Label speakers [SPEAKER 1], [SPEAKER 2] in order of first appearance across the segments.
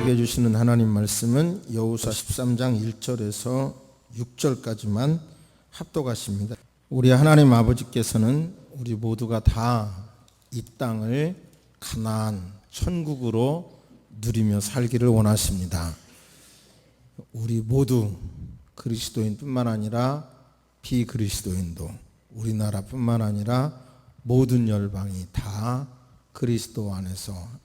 [SPEAKER 1] 우리에게 주시는 하나님 말씀은 여호수아 13장 1절에서 6절까지만 합독하십니다. 우리 하나님 아버지께서는 우리 모두가 다 이 땅을 가나안 천국으로 누리며 살기를 원하십니다. 우리 모두 그리스도인뿐만 아니라 비그리스도인도, 우리나라뿐만 아니라 모든 열방이 다 그리스도 안에서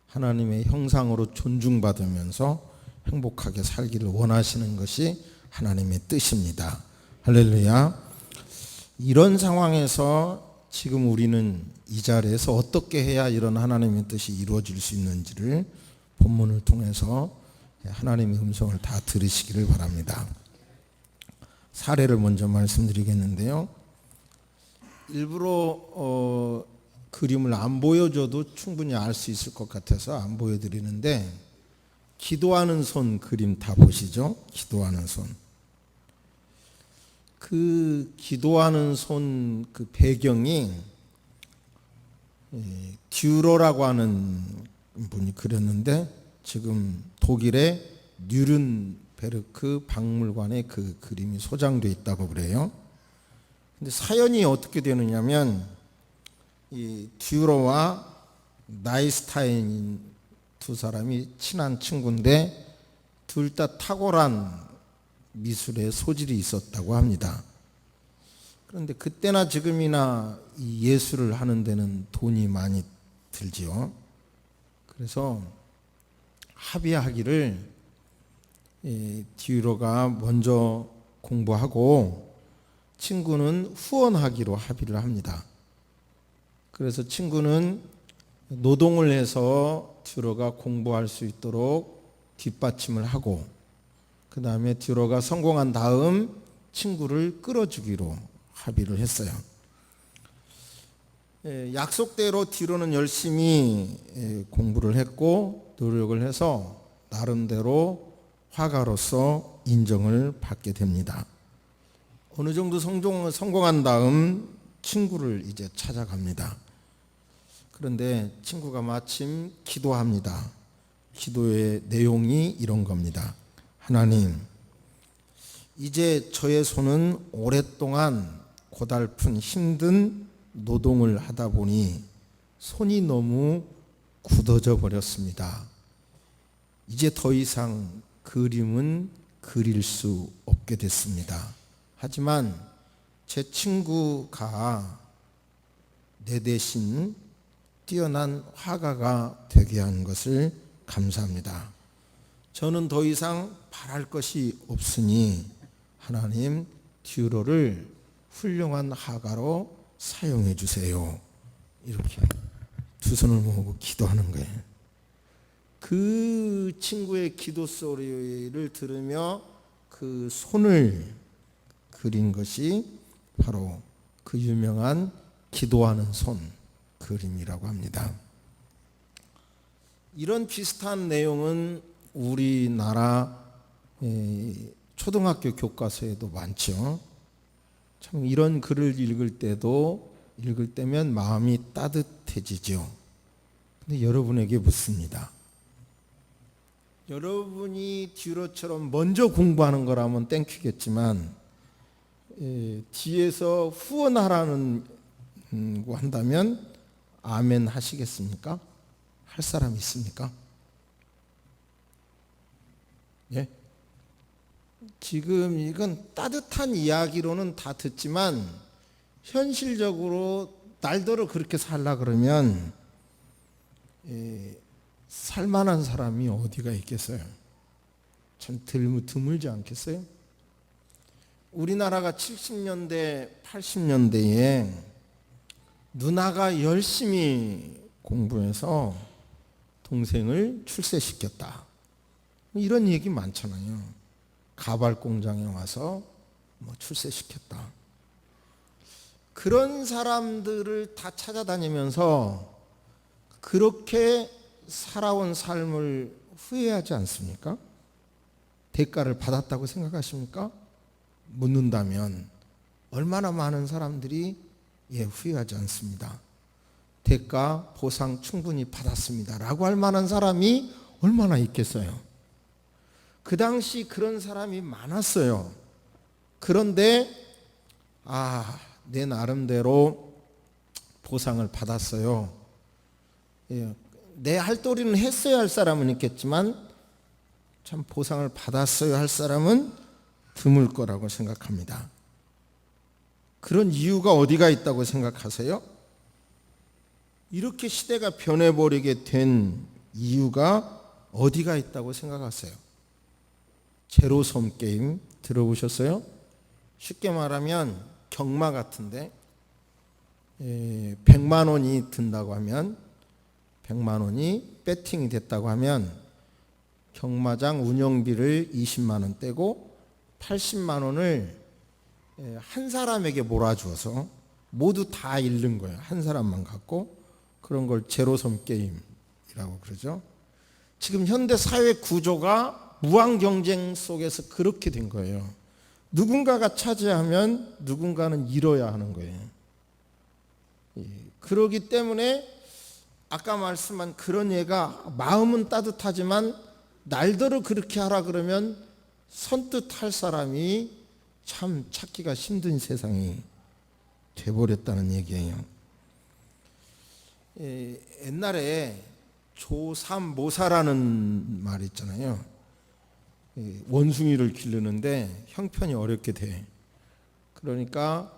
[SPEAKER 1] 하나님의 형상으로 존중받으면서 행복하게 살기를 원하시는 것이 하나님의 뜻입니다. 할렐루야. 이런 상황에서 지금 우리는 이 자리에서 어떻게 해야 이런 하나님의 뜻이 이루어질 수 있는지를 본문을 통해서 하나님의 음성을 다 들으시기를 바랍니다. 사례를 먼저 말씀드리겠는데요. 일부러 그림을 안 보여줘도 충분히 알 수 있을 것 같아서 안 보여드리는데, 기도하는 손 그림 다 보시죠? 기도하는 손. 그 기도하는 손 그 배경이 듀러라고 하는 분이 그렸는데, 지금 독일의 뉘른베르크 박물관에 그 그림이 소장되어 있다고 그래요. 근데 사연이 어떻게 되느냐면, 이 듀러와 나이스타인 두 사람이 친한 친구인데 둘 다 탁월한 미술의 소질이 있었다고 합니다. 그런데 그때나 지금이나 이 예술을 하는 데는 돈이 많이 들지요. 그래서 합의하기를 듀러가 먼저 공부하고 친구는 후원하기로 합의를 합니다. 그래서 친구는 노동을 해서 듀러가 공부할 수 있도록 뒷받침을 하고, 그 다음에 듀러가 성공한 다음 친구를 끌어주기로 합의를 했어요. 약속대로 듀러는 열심히 공부를 했고 노력을 해서 나름대로 화가로서 인정을 받게 됩니다. 어느 정도 성공한 다음 친구를 이제 찾아갑니다. 그런데 친구가 마침 기도합니다. 기도의 내용이 이런 겁니다. 하나님, 이제 저의 손은 오랫동안 고달픈 힘든 노동을 하다 보니 손이 너무 굳어져 버렸습니다. 이제 더 이상 그림은 그릴 수 없게 됐습니다. 하지만 제 친구가 내 대신 뛰어난 화가가 되게 한 것을 감사합니다. 저는 더 이상 바랄 것이 없으니 하나님 듀러를 훌륭한 화가로 사용해 주세요. 이렇게 두 손을 모으고 기도하는 거예요. 그 친구의 기도 소리를 들으며 그 손을 그린 것이 바로 그 유명한 기도하는 손 그림이라고 합니다. 이런 비슷한 내용은 우리나라 초등학교 교과서에도 많죠. 참 이런 글을 읽을 때면 마음이 따뜻해지죠. 근데 여러분에게 묻습니다. 여러분이 듀러처럼 먼저 공부하는 거라면 땡큐겠지만 뒤에서 후원하라는 거 한다면 아멘 하시겠습니까? 할 사람 있습니까? 예? 지금 이건 따뜻한 이야기로는 다 듣지만 현실적으로 날더러 그렇게 살라 그러면 살만한 사람이 어디가 있겠어요? 참 드물지 않겠어요? 우리나라가 70년대, 80년대에 누나가 열심히 공부해서 동생을 출세시켰다. 이런 얘기 많잖아요. 가발 공장에 와서 출세시켰다. 그런 사람들을 다 찾아다니면서 그렇게 살아온 삶을 후회하지 않습니까? 대가를 받았다고 생각하십니까? 묻는다면 얼마나 많은 사람들이 후회하지 않습니다. 대가 보상 충분히 받았습니다 라고 할 만한 사람이 얼마나 있겠어요. 그 당시 그런 사람이 많았어요. 그런데 내 나름대로 보상을 받았어요. 내 할 도리는 했어야 할 사람은 있겠지만 참 보상을 받았어야 할 사람은 드물 거라고 생각합니다. 그런 이유가 어디가 있다고 생각하세요? 이렇게 시대가 변해버리게 된 이유가 어디가 있다고 생각하세요? 제로섬 게임 들어보셨어요? 쉽게 말하면 경마 같은데 100만 원이 든다고 하면 100만 원이 배팅이 됐다고 하면 경마장 운영비를 20만 원 떼고 80만 원을 한 사람에게 몰아주어서 모두 다 잃는 거예요. 한 사람만 갖고. 그런 걸 제로섬 게임이라고 그러죠. 지금 현대 사회 구조가 무한 경쟁 속에서 그렇게 된 거예요. 누군가가 차지하면 누군가는 잃어야 하는 거예요. 그러기 때문에 아까 말씀한 그런 얘가 마음은 따뜻하지만 날더러 그렇게 하라 그러면 선뜻 할 사람이 참 찾기가 힘든 세상이 돼버렸다는 얘기예요. 옛날에 조삼모사라는 말 있잖아요. 원숭이를 기르는데 형편이 어렵게 돼. 그러니까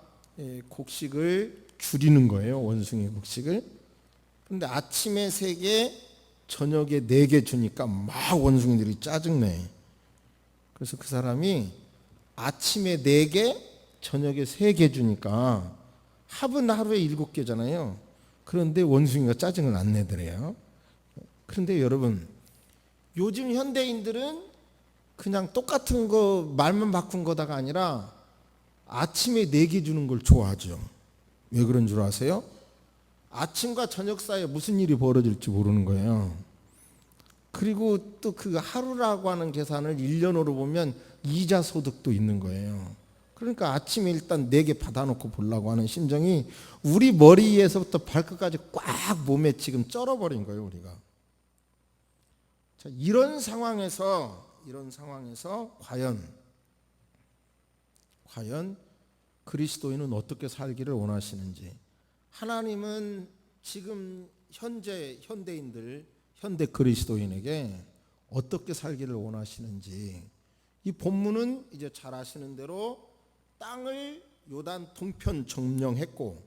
[SPEAKER 1] 곡식을 줄이는 거예요. 원숭이 곡식을. 그런데 아침에 3개, 저녁에 4개 주니까 막 원숭이들이 짜증내. 그래서 그 사람이 아침에 4개, 저녁에 3개 주니까 합은 하루에 7개잖아요. 그런데 원숭이가 짜증을 안 내더래요. 그런데 여러분, 요즘 현대인들은 그냥 똑같은 거 말만 바꾼 거다가 아니라 아침에 4개 주는 걸 좋아하죠. 왜 그런 줄 아세요? 아침과 저녁 사이에 무슨 일이 벌어질지 모르는 거예요. 그리고 또 그 하루라고 하는 계산을 1년으로 보면 이자 소득도 있는 거예요. 그러니까 아침에 일단 4개 받아놓고 보려고 하는 심정이 우리 머리에서부터 발끝까지 꽉 몸에 지금 쩔어버린 거예요, 우리가. 자, 이런 상황에서 과연 그리스도인은 어떻게 살기를 원하시는지, 하나님은 지금 현대인들, 현대 그리스도인에게 어떻게 살기를 원하시는지, 이 본문은 이제 잘 아시는 대로 땅을 요단 동편 점령했고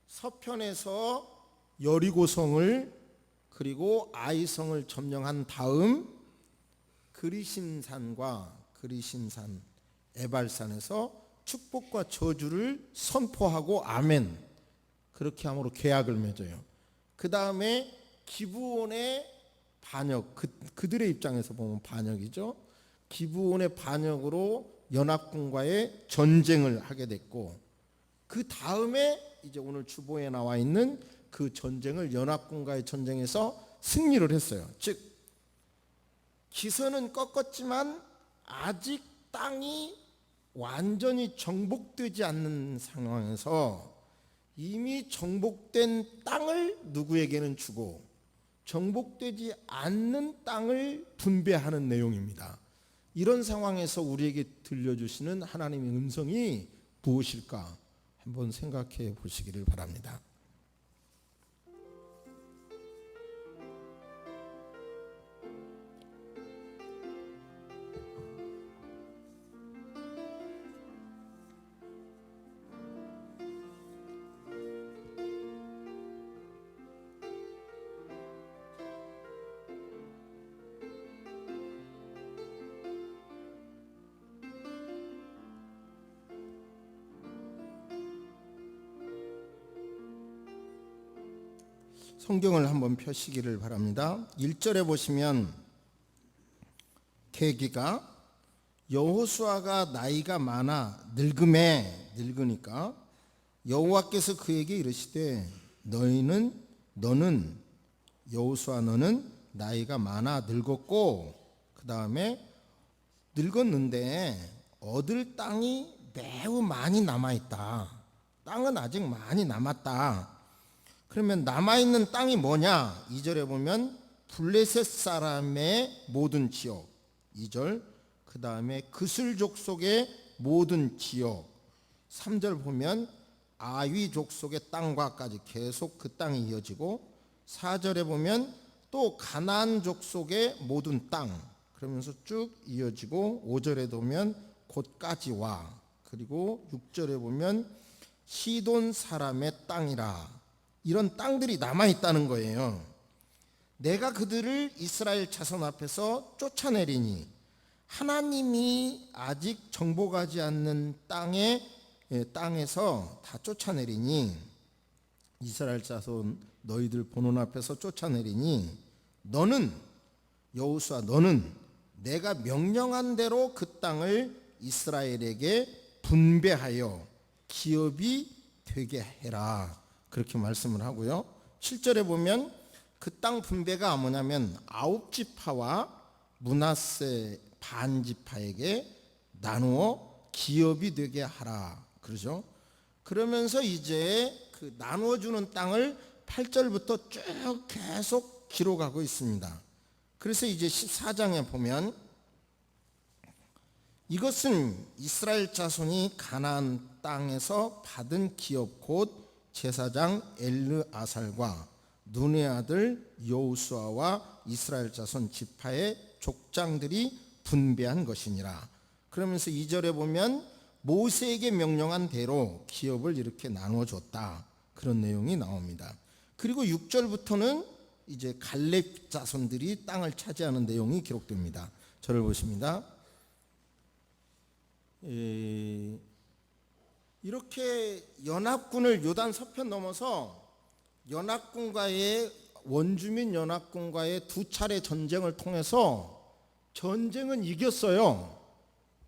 [SPEAKER 1] 서편에서 여리고성을 그리고 아이성을 점령한 다음 그리심산 에발산에서 축복과 저주를 선포하고 아멘 그렇게 함으로 계약을 맺어요. 그 다음에 기브온의 반역, 그들의 입장에서 보면 반역이죠. 기브온의 반역으로 연합군과의 전쟁을 하게 됐고, 그 다음에 이제 오늘 주보에 나와 있는 그 전쟁을 연합군과의 전쟁에서 승리를 했어요. 즉 기선은 꺾었지만 아직 땅이 완전히 정복되지 않는 상황에서 이미 정복된 땅을 누구에게는 주고 정복되지 않는 땅을 분배하는 내용입니다. 이런 상황에서 우리에게 들려주시는 하나님의 음성이 무엇일까 한번 생각해 보시기를 바랍니다. 성경을 한번 펴시기를 바랍니다. 1절에 보시면 계기가 여호수아가 나이가 많아 늙으니까 여호와께서 그에게 이르시되 너는 여호수아 너는 나이가 많아 늙었고 그 다음에 늙었는데 얻을 땅이 매우 많이 남아있다. 땅은 아직 많이 남았다. 그러면 남아있는 땅이 뭐냐? 2절에 보면 블레셋 사람의 모든 지역 2절, 그 다음에 그슬 족속의 모든 지역 3절 보면 아위 족속의 땅과까지 계속 그 땅이 이어지고 4절에 보면 또 가나안 족속의 모든 땅 그러면서 쭉 이어지고 5절에 보면 곧까지 와 그리고 6절에 보면 시돈 사람의 땅이라 이런 땅들이 남아있다는 거예요. 내가 그들을 이스라엘 자손 앞에서 쫓아내리니 하나님이 아직 정복하지 않는 땅에서 다 쫓아내리니 이스라엘 자손 너희들 본원 앞에서 쫓아내리니 너는 여호수아 너는 내가 명령한 대로 그 땅을 이스라엘에게 분배하여 기업이 되게 해라 그렇게 말씀을 하고요. 7절에 보면 그 땅 분배가 뭐냐면 9지파와 므낫세 반지파에게 나누어 기업이 되게 하라 그러죠. 그러면서 이제 그 나누어주는 땅을 8절부터 쭉 계속 기록하고 있습니다. 그래서 이제 14장에 보면 이것은 이스라엘 자손이 가나안 땅에서 받은 기업 곧 제사장 엘르아살과 눈의 아들 여호수아와 이스라엘 자손 지파의 족장들이 분배한 것이니라. 그러면서 2절에 보면 모세에게 명령한 대로 기업을 이렇게 나누어 줬다. 그런 내용이 나옵니다. 그리고 6절부터는 이제 갈렙 자손들이 땅을 차지하는 내용이 기록됩니다. 저를 보십니다. 이렇게 연합군을 요단 서편 넘어서 원주민 연합군과의 두 차례 전쟁을 통해서 전쟁은 이겼어요.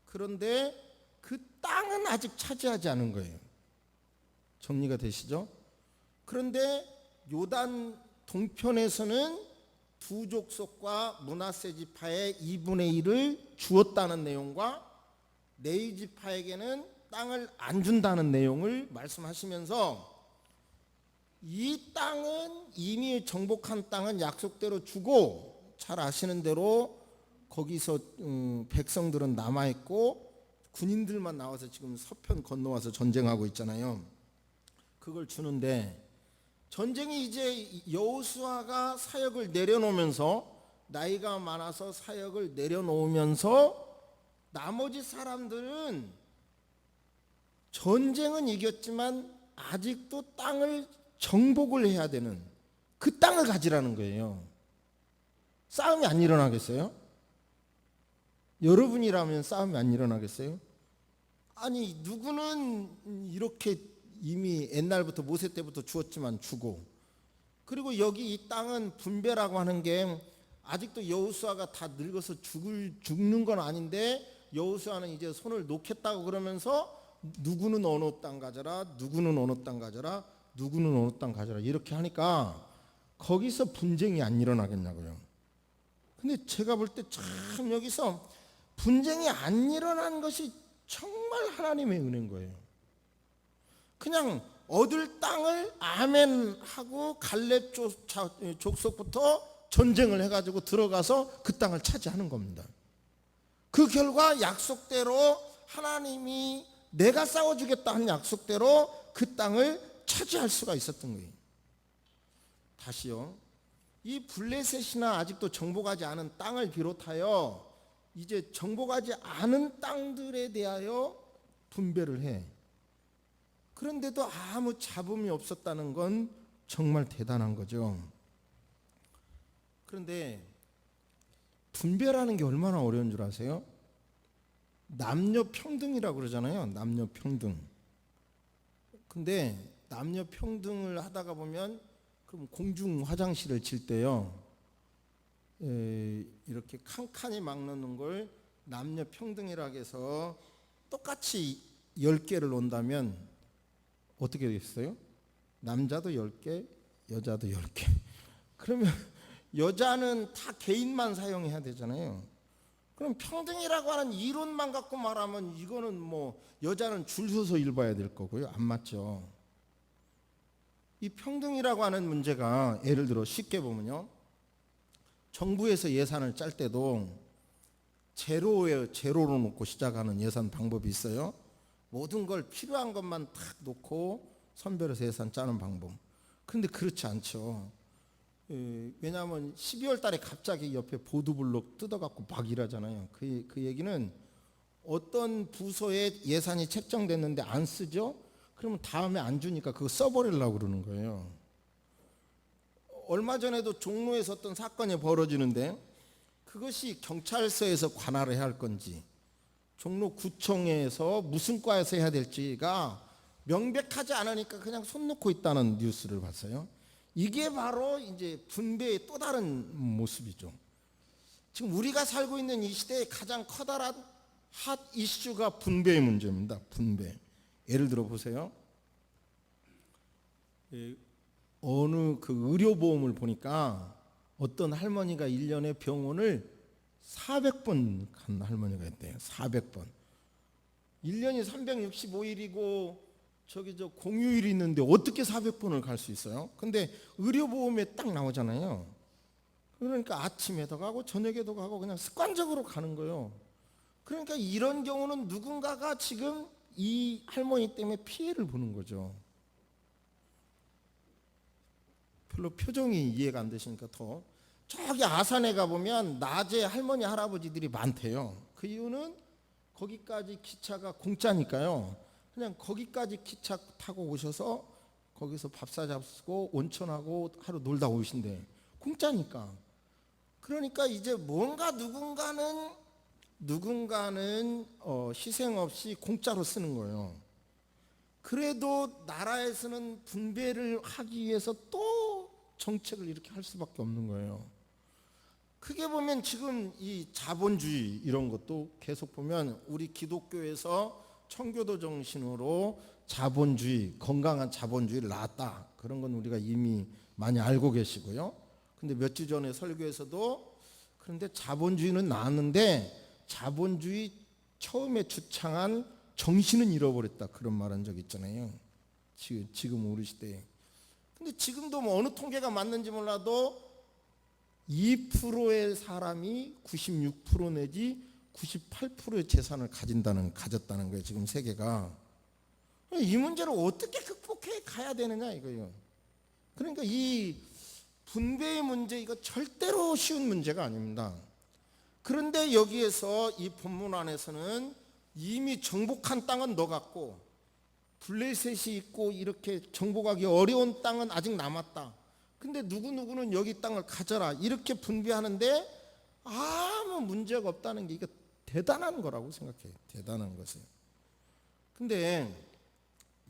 [SPEAKER 1] 그런데 그 땅은 아직 차지하지 않은 거예요. 정리가 되시죠? 그런데 요단 동편에서는 두 족속과 므낫세 지파의 2분의 1을 주었다는 내용과 레위 지파에게는 땅을 안 준다는 내용을 말씀하시면서 이 땅은 이미 정복한 땅은 약속대로 주고 잘 아시는 대로 거기서 백성들은 남아있고 군인들만 나와서 지금 서편 건너와서 전쟁하고 있잖아요. 그걸 주는데 전쟁이 이제 여호수아가 사역을 내려놓으면서 나이가 많아서 사역을 내려놓으면서 나머지 사람들은 전쟁은 이겼지만 아직도 땅을 정복을 해야 되는 그 땅을 가지라는 거예요. 싸움이 안 일어나겠어요? 여러분이라면 싸움이 안 일어나겠어요? 아니 누구는 이렇게 이미 옛날부터 모세 때부터 주었지만 주고 그리고 여기 이 땅은 분배라고 하는 게 아직도 여호수아가 다 늙어서 죽는 건 아닌데 여호수아는 이제 손을 놓겠다고 그러면서 누구는 어느 땅 가져라 누구는 어느 땅 가져라 누구는 어느 땅 가져라 이렇게 하니까 거기서 분쟁이 안 일어나겠냐고요. 근데 제가 볼 때 참 여기서 분쟁이 안 일어난 것이 정말 하나님의 은혜인 거예요. 그냥 얻을 땅을 아멘하고 갈렙 족속부터 전쟁을 해가지고 들어가서 그 땅을 차지하는 겁니다. 그 결과 약속대로 하나님이 내가 싸워주겠다 한 약속대로 그 땅을 차지할 수가 있었던 거예요. 다시요. 이 블레셋이나 아직도 정복하지 않은 땅을 비롯하여 이제 정복하지 않은 땅들에 대하여 분배를 해. 그런데도 아무 잡음이 없었다는 건 정말 대단한 거죠. 그런데 분배라는 게 얼마나 어려운 줄 아세요? 남녀 평등이라고 그러잖아요. 남녀 평등. 근데 남녀 평등을 하다가 보면 그럼 공중 화장실을 질 때요. 이렇게 칸칸이 막는 걸 남녀 평등이라고 해서 똑같이 10개를 놓는다면 어떻게 되겠어요? 남자도 10개, 여자도 10개. 그러면 여자는 다 개인만 사용해야 되잖아요. 그럼 평등이라고 하는 이론만 갖고 말하면 이거는 뭐 여자는 줄 서서 읽어야 될 거고요. 안 맞죠. 이 평등이라고 하는 문제가 예를 들어 쉽게 보면요. 정부에서 예산을 짤 때도 제로로 놓고 시작하는 예산 방법이 있어요. 모든 걸 필요한 것만 탁 놓고 선별해서 예산 짜는 방법. 근데 그렇지 않죠. 왜냐하면 12월 달에 갑자기 옆에 보도블록 뜯어갖고 막 일하잖아요. 그 얘기는 어떤 부서에 예산이 책정됐는데 안 쓰죠? 그러면 다음에 안 주니까 그거 써버리려고 그러는 거예요. 얼마 전에도 종로에서 어떤 사건이 벌어지는데 그것이 경찰서에서 관할을 해야 할 건지 종로구청에서 무슨 과에서 해야 될지가 명백하지 않으니까 그냥 손 놓고 있다는 뉴스를 봤어요. 이게 바로 이제 분배의 또 다른 모습이죠. 지금 우리가 살고 있는 이 시대의 가장 커다란 핫 이슈가 분배의 문제입니다. 분배. 예를 들어 보세요. 어느 그 의료보험을 보니까 어떤 할머니가 1년에 병원을 400번 간 할머니가 있대요. 400번. 1년이 365일이고 저기 저 공휴일이 있는데 어떻게 400번을 갈 수 있어요? 근데 의료보험에 딱 나오잖아요. 그러니까 아침에도 가고 저녁에도 가고 그냥 습관적으로 가는 거예요. 그러니까 이런 경우는 누군가가 지금 이 할머니 때문에 피해를 보는 거죠. 별로 표정이 이해가 안 되시니까 더 저기 아산에 가보면 낮에 할머니 할아버지들이 많대요. 그 이유는 거기까지 기차가 공짜니까요. 그냥 거기까지 기차 타고 오셔서 거기서 밥사 잡수고 온천하고 하루 놀다 오신대. 공짜니까. 그러니까 이제 뭔가 누군가는 희생 없이 공짜로 쓰는 거예요. 그래도 나라에서는 분배를 하기 위해서 또 정책을 이렇게 할 수밖에 없는 거예요. 크게 보면 지금 이 자본주의 이런 것도 계속 보면 우리 기독교에서 청교도 정신으로 자본주의, 건강한 자본주의를 낳았다. 그런 건 우리가 이미 많이 알고 계시고요. 근데 몇 주 전에 설교에서도 그런데 자본주의는 나왔는데 자본주의 처음에 주창한 정신은 잃어버렸다. 그런 말 한 적 있잖아요. 지금 우리 시대에. 근데 지금도 뭐 어느 통계가 맞는지 몰라도 2%의 사람이 96% 내지 98%의 재산을 가졌다는 거예요. 지금 세계가. 이 문제를 어떻게 극복해 가야 되느냐 이거예요. 그러니까 이 분배의 문제 이거 절대로 쉬운 문제가 아닙니다. 그런데 여기에서 이 본문 안에서는 이미 정복한 땅은 너 같고 블레셋이 있고 이렇게 정복하기 어려운 땅은 아직 남았다. 근데 누구누구는 여기 땅을 가져라 이렇게 분배하는데 아무 문제가 없다는 게 이거 대단한 거라고 생각해요. 대단한 것이에요. 근데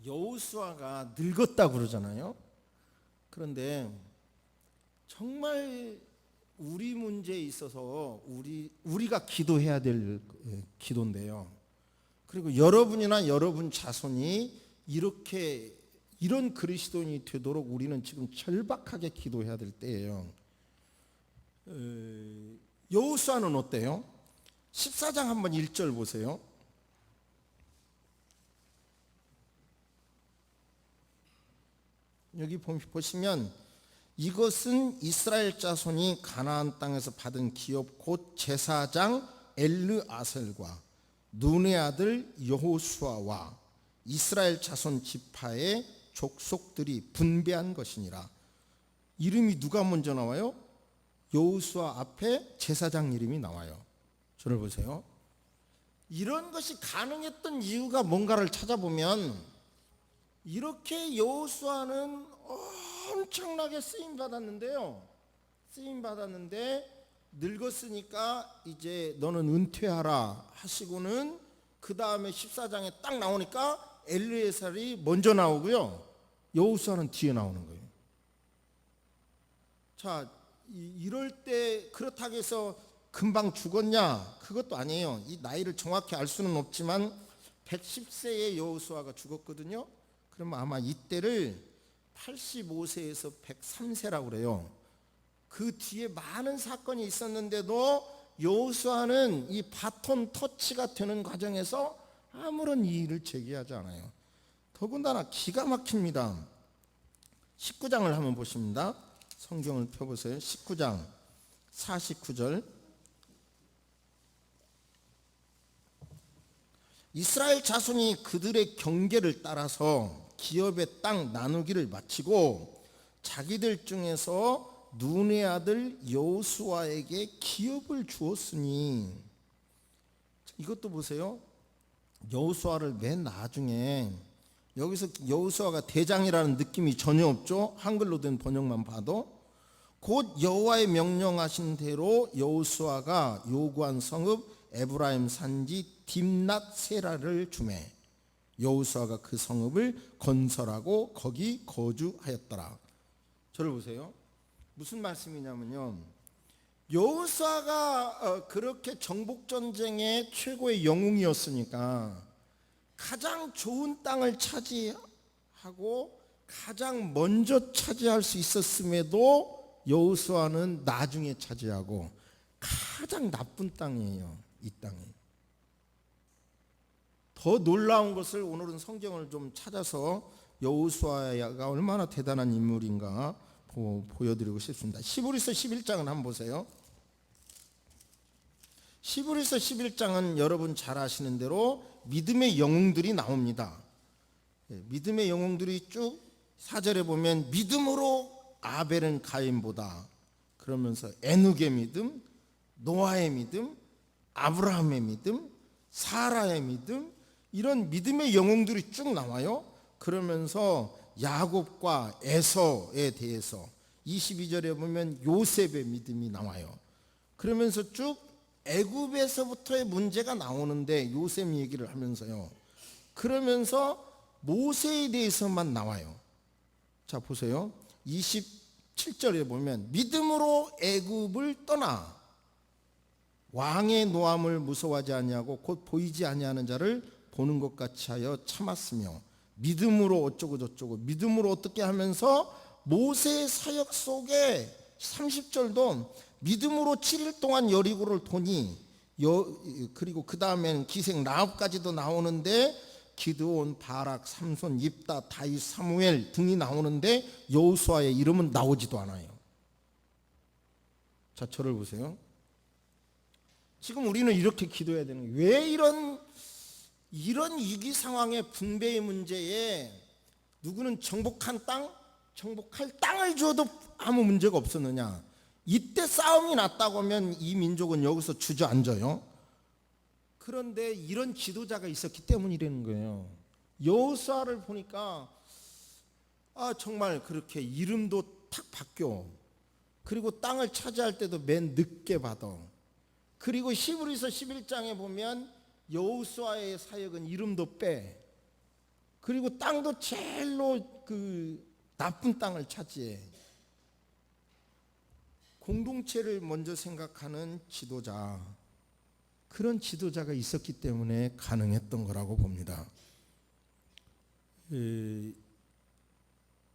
[SPEAKER 1] 여호수아가 늙었다 그러잖아요. 그런데 정말 우리 문제에 있어서 우리가 기도해야 될 기도인데요. 그리고 여러분이나 여러분 자손이 이런 그리스도인이 되도록 우리는 지금 절박하게 기도해야 될 때예요. 여호수아는 어때요? 14장 한번 1절 보세요. 여기 보시면 이것은 이스라엘 자손이 가나안 땅에서 받은 기업 곧 제사장 엘르아셀과 눈의 아들 여호수아와 이스라엘 자손 지파의 족속들이 분배한 것이니라. 이름이 누가 먼저 나와요? 여호수아 앞에 제사장 이름이 나와요. 저를 보세요. 이런 것이 가능했던 이유가 뭔가를 찾아보면 이렇게 여호수아는 엄청나게 쓰임 받았는데요. 쓰임 받았는데 늙었으니까 이제 너는 은퇴하라 하시고는 그 다음에 14장에 딱 나오니까 엘르에살이 먼저 나오고요. 여호수아는 뒤에 나오는 거예요. 자, 이럴 때 그렇다고 해서 금방 죽었냐? 그것도 아니에요. 이 나이를 정확히 알 수는 없지만 110세의 여호수아가 죽었거든요. 그러면 아마 이때를 85세에서 103세라고 그래요. 그 뒤에 많은 사건이 있었는데도 여호수아는 이 바톤 터치가 되는 과정에서 아무런 이의를 제기하지 않아요. 더군다나 기가 막힙니다. 19장을 한번 보십니다. 성경을 펴보세요. 19장 49절. 이스라엘 자손이 그들의 경계를 따라서 기업의 땅 나누기를 마치고 자기들 중에서 눈의 아들 여호수아에게 기업을 주었으니, 이것도 보세요. 여호수아를 맨 나중에, 여기서 여호수아가 대장이라는 느낌이 전혀 없죠. 한글로 된 번역만 봐도. 곧 여호와의 명령하신 대로 여호수아가 요구한 성읍 에브라임 산지 딥낫 세라를 주매 여호수아가 그 성읍을 건설하고 거기 거주하였더라. 저를 보세요. 무슨 말씀이냐면요, 여호수아가 그렇게 정복전쟁의 최고의 영웅이었으니까 가장 좋은 땅을 차지하고 가장 먼저 차지할 수 있었음에도 여호수아는 나중에 차지하고 가장 나쁜 땅이에요. 이 땅이. 더 놀라운 것을 오늘은 성경을 좀 찾아서 여호수아가 얼마나 대단한 인물인가 보여드리고 싶습니다. 히브리서 11장을 한번 보세요. 히브리서 11장은 여러분 잘 아시는 대로 믿음의 영웅들이 나옵니다. 믿음의 영웅들이 쭉 4절에 보면 믿음으로 아벨은 가인보다, 그러면서 에녹의 믿음, 노아의 믿음, 아브라함의 믿음, 사라의 믿음, 이런 믿음의 영웅들이 쭉 나와요. 그러면서 야곱과 에서에 대해서 22절에 보면 요셉의 믿음이 나와요. 그러면서 쭉 애굽에서부터의 문제가 나오는데 요셉 얘기를 하면서요. 그러면서 모세에 대해서만 나와요. 자 보세요. 27절에 보면 믿음으로 애굽을 떠나 왕의 노함을 무서워하지 아니하고 곧 보이지 아니하는 자를 보는 것 같이 하여 참았으며, 믿음으로 어쩌고 저쩌고 믿음으로 어떻게 하면서 모세의 사역 속에 30절도 믿음으로 7일 동안 여리고를 도니, 그리고 그 다음에는 기생 라합까지도 나오는데 기드온, 바락, 삼손, 입다, 다윗, 사무엘 등이 나오는데 여호수아의 이름은 나오지도 않아요. 자 저를 보세요. 지금 우리는 이렇게 기도해야 되는 거예요. 왜 이런 위기 상황의 분배의 문제에 누구는 정복한 땅, 정복할 땅을 줘도 아무 문제가 없었느냐. 이때 싸움이 났다고 하면 이 민족은 여기서 주저앉아요. 그런데 이런 지도자가 있었기 때문이라는 거예요. 여호수아를 보니까 정말 그렇게 이름도 탁 바뀌어, 그리고 땅을 차지할 때도 맨 늦게 받아. 그리고 히브리서 11장에 보면 여호수아의 사역은 이름도 빼, 그리고 땅도 제일로 그 나쁜 땅을 차지해. 공동체를 먼저 생각하는 지도자, 그런 지도자가 있었기 때문에 가능했던 거라고 봅니다.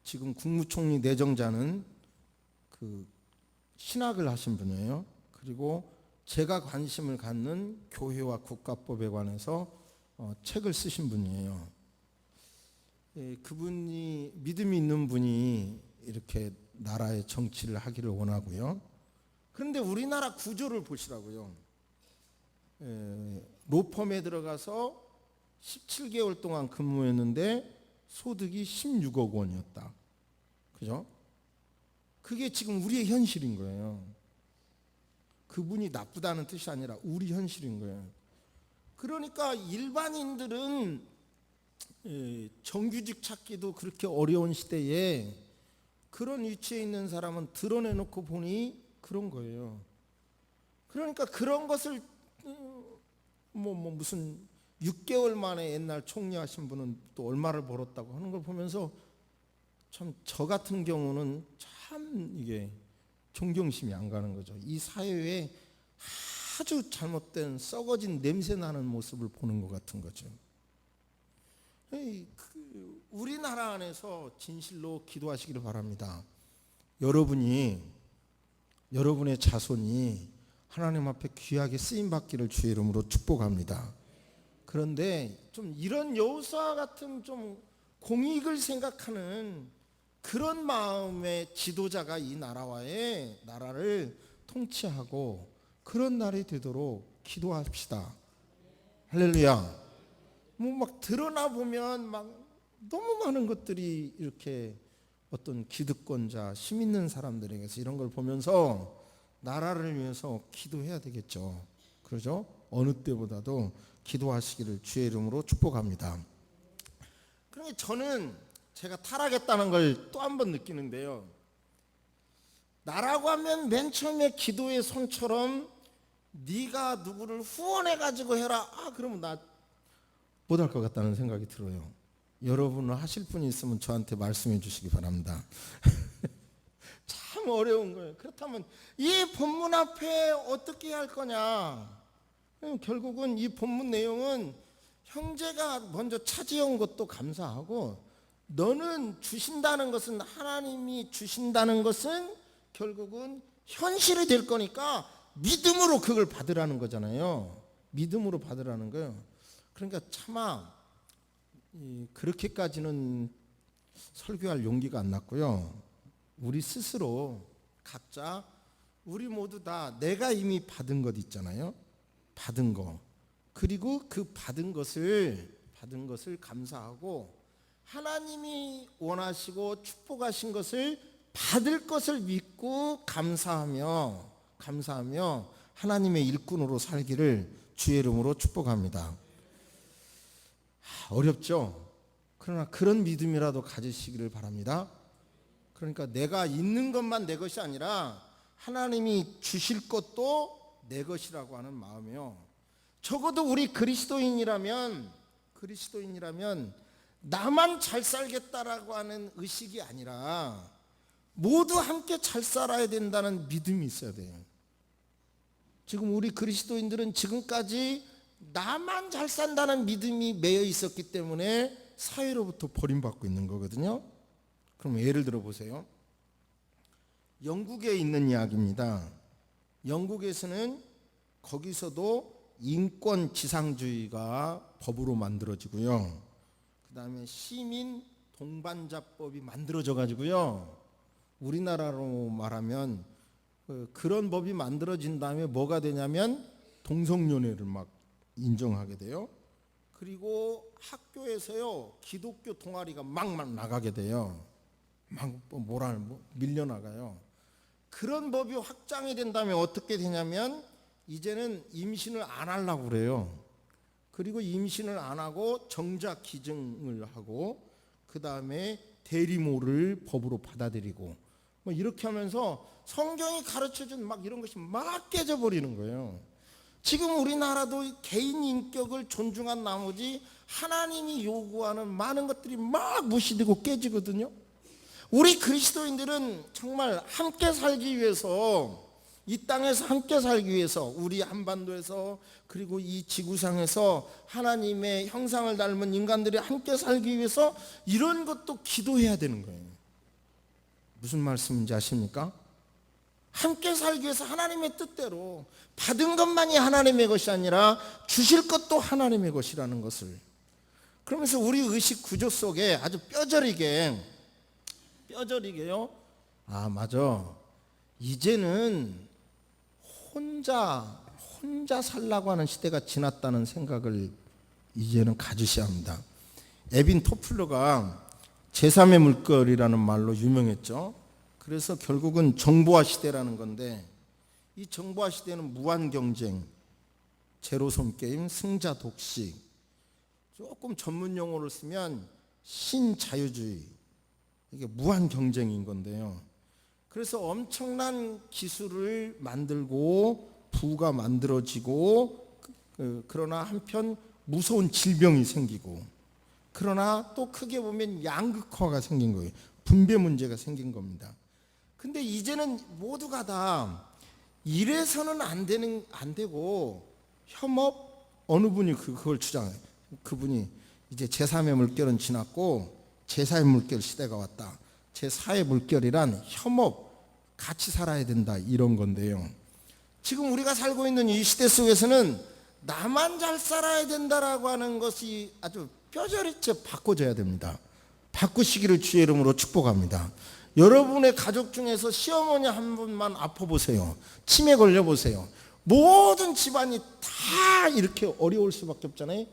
[SPEAKER 1] 지금 국무총리 내정자는 그 신학을 하신 분이에요. 그리고 제가 관심을 갖는 교회와 국가법에 관해서 책을 쓰신 분이에요. 그분이 믿음이 있는 분이 이렇게 나라의 정치를 하기를 원하고요. 그런데 우리나라 구조를 보시라고요. 로펌에 들어가서 17개월 동안 근무했는데 소득이 16억 원이었다. 그죠? 그게 지금 우리의 현실인 거예요. 그분이 나쁘다는 뜻이 아니라 우리 현실인 거예요. 그러니까 일반인들은 정규직 찾기도 그렇게 어려운 시대에 그런 위치에 있는 사람은 드러내놓고 보니 그런 거예요. 그러니까 그런 것을 무슨 6개월 만에 옛날 총리하신 분은 또 얼마를 벌었다고 하는 걸 보면서 참 저 같은 경우는 참 이게 존경심이 안 가는 거죠. 이 사회에 아주 잘못된 썩어진 냄새 나는 모습을 보는 것 같은 거죠. 우리나라 안에서 진실로 기도하시기를 바랍니다. 여러분의 자손이 하나님 앞에 귀하게 쓰임 받기를 주의 이름으로 축복합니다. 그런데 좀 이런 여호수아 같은 좀 공익을 생각하는 그런 마음의 지도자가 이 나라를 통치하고 그런 날이 되도록 기도합시다. 할렐루야. 뭐 막 드러나 보면 막 너무 많은 것들이 이렇게 어떤 기득권자, 힘 있는 사람들에게서 이런 걸 보면서 나라를 위해서 기도해야 되겠죠. 그렇죠? 어느 때보다도 기도하시기를 주의 이름으로 축복합니다. 그러니까 저는 제가 타락했다는 걸 또 한 번 느끼는데요. 나라고 하면 맨 처음에 기도의 손처럼 네가 누구를 후원해 가지고 해라. 그러면 나 못할 것 같다는 생각이 들어요. 여러분은 하실 분이 있으면 저한테 말씀해 주시기 바랍니다. 참 어려운 거예요. 그렇다면 이 본문 앞에 어떻게 할 거냐? 결국은 이 본문 내용은 형제가 먼저 차지한 것도 감사하고, 너는 주신다는 것은, 하나님이 주신다는 것은 결국은 현실이 될 거니까 믿음으로 그걸 받으라는 거잖아요. 믿음으로 받으라는 거예요. 그러니까 차마 그렇게까지는 설교할 용기가 안 났고요. 우리 스스로 각자, 우리 모두 다 내가 이미 받은 것 있잖아요. 받은 거. 그리고 그 받은 것을 감사하고, 하나님이 원하시고 축복하신 것을 받을 것을 믿고 감사하며 하나님의 일꾼으로 살기를 주의 이름으로 축복합니다. 어렵죠? 그러나 그런 믿음이라도 가지시기를 바랍니다. 그러니까 내가 있는 것만 내 것이 아니라 하나님이 주실 것도 내 것이라고 하는 마음이요. 적어도 우리 그리스도인이라면 나만 잘 살겠다라고 하는 의식이 아니라 모두 함께 잘 살아야 된다는 믿음이 있어야 돼요. 지금 우리 그리스도인들은 지금까지 나만 잘 산다는 믿음이 매여 있었기 때문에 사회로부터 버림받고 있는 거거든요. 그럼 예를 들어 보세요. 영국에 있는 이야기입니다. 영국에서는 거기서도 인권 지상주의가 법으로 만들어지고요. 그 다음에 시민 동반자법이 만들어져 가지고요. 우리나라로 말하면 그런 법이 만들어진 다음에 뭐가 되냐면 동성연애를 막 인정하게 돼요. 그리고 학교에서요, 기독교 동아리가 막 나가게 돼요. 막 밀려나가요. 그런 법이 확장이 된 다음에 어떻게 되냐면 이제는 임신을 안 하려고 그래요. 그리고 임신을 안 하고 정자 기증을 하고, 그 다음에 대리모를 법으로 받아들이고, 뭐 이렇게 하면서 성경이 가르쳐준 막 이런 것이 막 깨져버리는 거예요. 지금 우리나라도 개인 인격을 존중한 나머지 하나님이 요구하는 많은 것들이 막 무시되고 깨지거든요. 우리 그리스도인들은 정말 함께 살기 위해서, 이 땅에서 함께 살기 위해서, 우리 한반도에서 그리고 이 지구상에서 하나님의 형상을 닮은 인간들이 함께 살기 위해서 이런 것도 기도해야 되는 거예요. 무슨 말씀인지 아십니까? 함께 살기 위해서 하나님의 뜻대로 받은 것만이 하나님의 것이 아니라 주실 것도 하나님의 것이라는 것을, 그러면서 우리 의식 구조 속에 아주 뼈저리게요, 맞아, 이제는 혼자 살라고 하는 시대가 지났다는 생각을 이제는 가지셔야 합니다. 에빈 토플러가 제3의 물결이라는 말로 유명했죠. 그래서 결국은 정보화 시대라는 건데, 이 정보화 시대는 무한 경쟁, 제로섬 게임, 승자 독식, 조금 전문 용어를 쓰면 신자유주의, 이게 무한 경쟁인 건데요. 그래서 엄청난 기술을 만들고 부가 만들어지고, 그러나 한편 무서운 질병이 생기고, 그러나 또 크게 보면 양극화가 생긴 거예요. 분배 문제가 생긴 겁니다. 근데 이제는 모두가 다 이래서는 안 되고 협업, 어느 분이 그걸 주장해요. 그분이 이제 제3의 물결은 지났고 제4의 물결 시대가 왔다. 제4의 물결이란 협업, 같이 살아야 된다, 이런 건데요. 지금 우리가 살고 있는 이 시대 속에서는 나만 잘 살아야 된다라고 하는 것이 아주 뼈저리게 바꿔져야 됩니다. 바꾸시기를 주의 이름으로 축복합니다. 여러분의 가족 중에서 시어머니 한 분만 아파보세요. 치매 걸려보세요. 모든 집안이 다 이렇게 어려울 수밖에 없잖아요.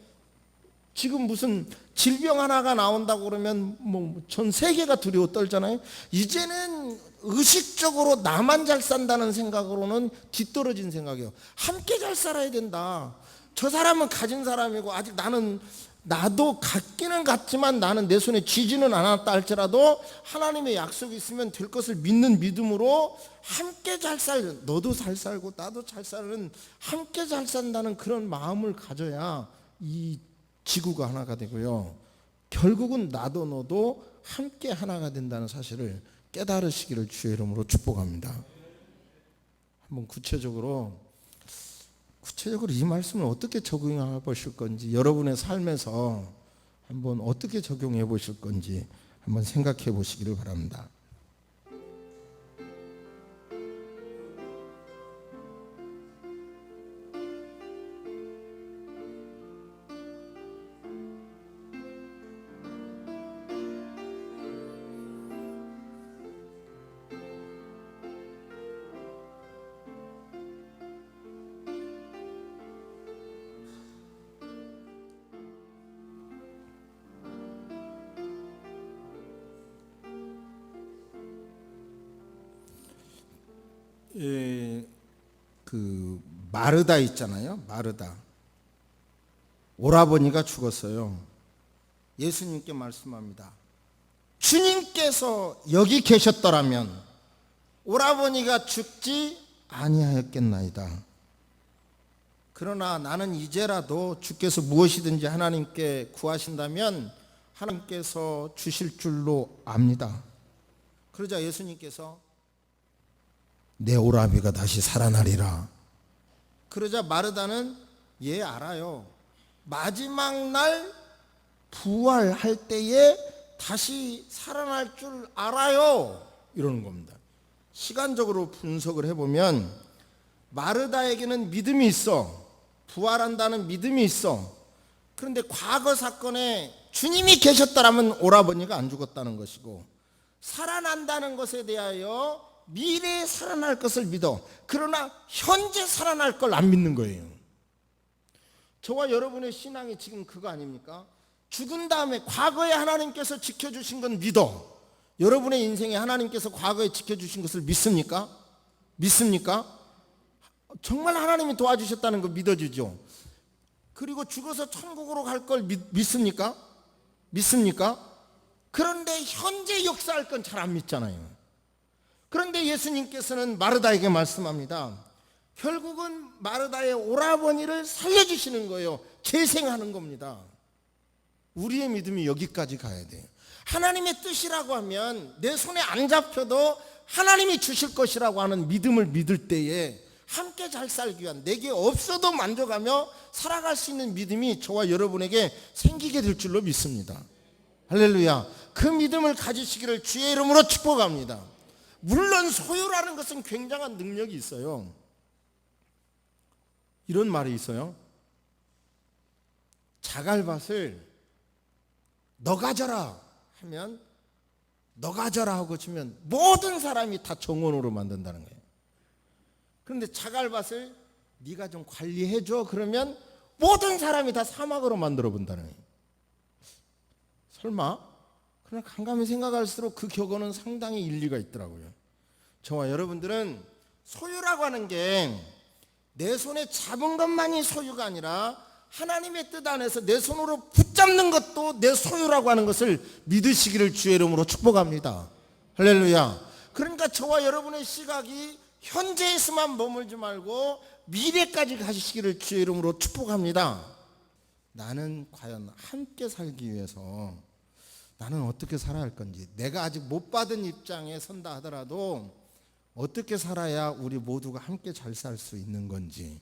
[SPEAKER 1] 지금 무슨 질병 하나가 나온다고 그러면 뭐 전 세계가 두려워 떨잖아요. 이제는 의식적으로 나만 잘 산다는 생각으로는 뒤떨어진 생각이에요. 함께 잘 살아야 된다. 저 사람은 가진 사람이고 아직 나도 같기는 같지만 나는 내 손에 쥐지는 않았다 할지라도 하나님의 약속이 있으면 될 것을 믿는 믿음으로 함께 잘 살는, 너도 잘 살고 나도 잘 사는, 함께 잘 산다는 그런 마음을 가져야 이 지구가 하나가 되고요. 결국은 나도 너도 함께 하나가 된다는 사실을 깨달으시기를 주의 이름으로 축복합니다. 한번 구체적으로 이 말씀을 어떻게 적용해 보실 건지, 여러분의 삶에서 한번 어떻게 적용해 보실 건지 한번 생각해 보시기를 바랍니다. 그 마르다 있잖아요. 마르다. 오라버니가 죽었어요. 예수님께 말씀합니다. 주님께서 여기 계셨더라면 오라버니가 죽지 아니하였겠나이다. 그러나 나는 이제라도 주께서 무엇이든지 하나님께 구하신다면 하나님께서 주실 줄로 압니다. 그러자 예수님께서 내 오라비가 다시 살아나리라. 그러자 마르다는 예 알아요. 마지막 날 부활할 때에 다시 살아날 줄 알아요. 이러는 겁니다. 시간적으로 분석을 해보면 마르다에게는 믿음이 있어. 부활한다는 믿음이 있어. 그런데 과거 사건에 주님이 계셨다라면 오라버니가 안 죽었다는 것이고, 살아난다는 것에 대하여 미래에 살아날 것을 믿어. 그러나 현재 살아날 걸 안 믿는 거예요. 저와 여러분의 신앙이 지금 그거 아닙니까? 죽은 다음에 과거에 하나님께서 지켜주신 건 믿어. 여러분의 인생에 하나님께서 과거에 지켜주신 것을 믿습니까? 믿습니까? 정말 하나님이 도와주셨다는 거 믿어지죠. 그리고 죽어서 천국으로 갈 걸 믿습니까? 믿습니까? 그런데 현재 역사할 건 잘 안 믿잖아요. 그런데 예수님께서는 마르다에게 말씀합니다. 결국은 마르다의 오라버니를 살려주시는 거예요. 재생하는 겁니다. 우리의 믿음이 여기까지 가야 돼요. 하나님의 뜻이라고 하면 내 손에 안 잡혀도 하나님이 주실 것이라고 하는 믿음을 믿을 때에 함께 잘 살기 위한, 내게 없어도 만족하며 살아갈 수 있는 믿음이 저와 여러분에게 생기게 될 줄로 믿습니다. 할렐루야. 그 믿음을 가지시기를 주의 이름으로 축복합니다. 물론 소유라는 것은 굉장한 능력이 있어요. 이런 말이 있어요. 자갈밭을 너 가져라 하면 너 가져라 하고 주면 모든 사람이 다 정원으로 만든다는 거예요. 그런데 자갈밭을 네가 좀 관리해줘 그러면 모든 사람이 다 사막으로 만들어 본다는 거예요. 설마? 그러나 감감히 생각할수록 그 격언은 상당히 일리가 있더라고요. 저와 여러분들은 소유라고 하는 게 내 손에 잡은 것만이 소유가 아니라 하나님의 뜻 안에서 내 손으로 붙잡는 것도 내 소유라고 하는 것을 믿으시기를 주의 이름으로 축복합니다. 할렐루야. 그러니까 저와 여러분의 시각이 현재에서만 머물지 말고 미래까지 가시기를 주의 이름으로 축복합니다. 나는 과연 함께 살기 위해서 나는 어떻게 살아야 할 건지, 내가 아직 못 받은 입장에 선다 하더라도 어떻게 살아야 우리 모두가 함께 잘 살 수 있는 건지,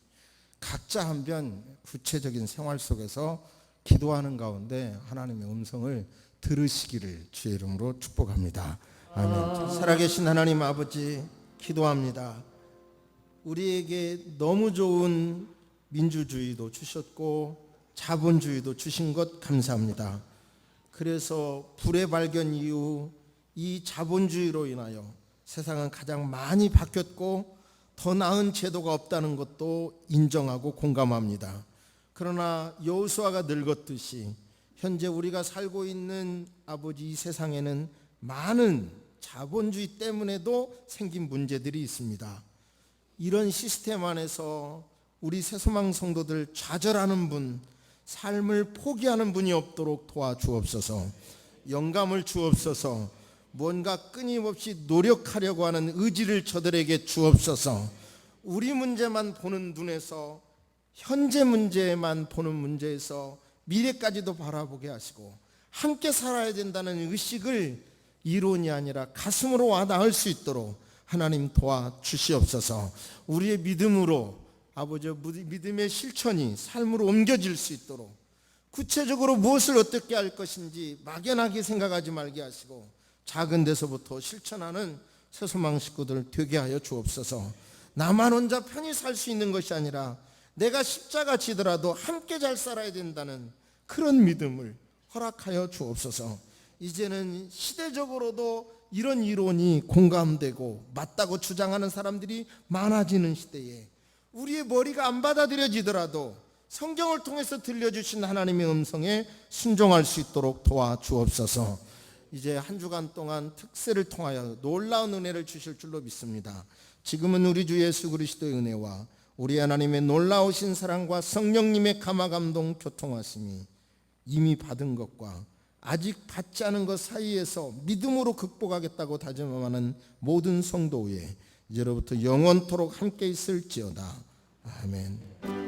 [SPEAKER 1] 각자 한번 구체적인 생활 속에서 기도하는 가운데 하나님의 음성을 들으시기를 주의 이름으로 축복합니다. 아멘. 살아계신 하나님 아버지, 기도합니다. 우리에게 너무 좋은 민주주의도 주셨고 자본주의도 주신 것 감사합니다. 그래서 불의 발견 이후 이 자본주의로 인하여 세상은 가장 많이 바뀌었고 더 나은 제도가 없다는 것도 인정하고 공감합니다. 그러나 여호수아가 늙었듯이 현재 우리가 살고 있는 아버지 이 세상에는 많은 자본주의 때문에도 생긴 문제들이 있습니다. 이런 시스템 안에서 우리 새소망 성도들 좌절하는 분, 삶을 포기하는 분이 없도록 도와주옵소서. 영감을 주옵소서. 뭔가 끊임없이 노력하려고 하는 의지를 저들에게 주옵소서. 우리 문제만 보는 눈에서, 현재 문제만 보는 문제에서 미래까지도 바라보게 하시고 함께 살아야 된다는 의식을 이론이 아니라 가슴으로 와닿을 수 있도록 하나님 도와주시옵소서. 우리의 믿음으로 아버지 믿음의 실천이 삶으로 옮겨질 수 있도록 구체적으로 무엇을 어떻게 할 것인지 막연하게 생각하지 말게 하시고 작은 데서부터 실천하는 새소망 식구들 되게 하여 주옵소서. 나만 혼자 편히 살 수 있는 것이 아니라 내가 십자가 지더라도 함께 잘 살아야 된다는 그런 믿음을 허락하여 주옵소서. 이제는 시대적으로도 이런 이론이 공감되고 맞다고 주장하는 사람들이 많아지는 시대에 우리의 머리가 안 받아들여지더라도 성경을 통해서 들려주신 하나님의 음성에 순종할 수 있도록 도와주옵소서. 이제 한 주간 동안 특세를 통하여 놀라운 은혜를 주실 줄로 믿습니다. 지금은 우리 주 예수 그리스도의 은혜와 우리 하나님의 놀라우신 사랑과 성령님의 감화감동 교통하심이 이미 받은 것과 아직 받지 않은 것 사이에서 믿음으로 극복하겠다고 다짐하는 모든 성도 위에 이제로부터 영원토록 함께 있을지어다. 아멘.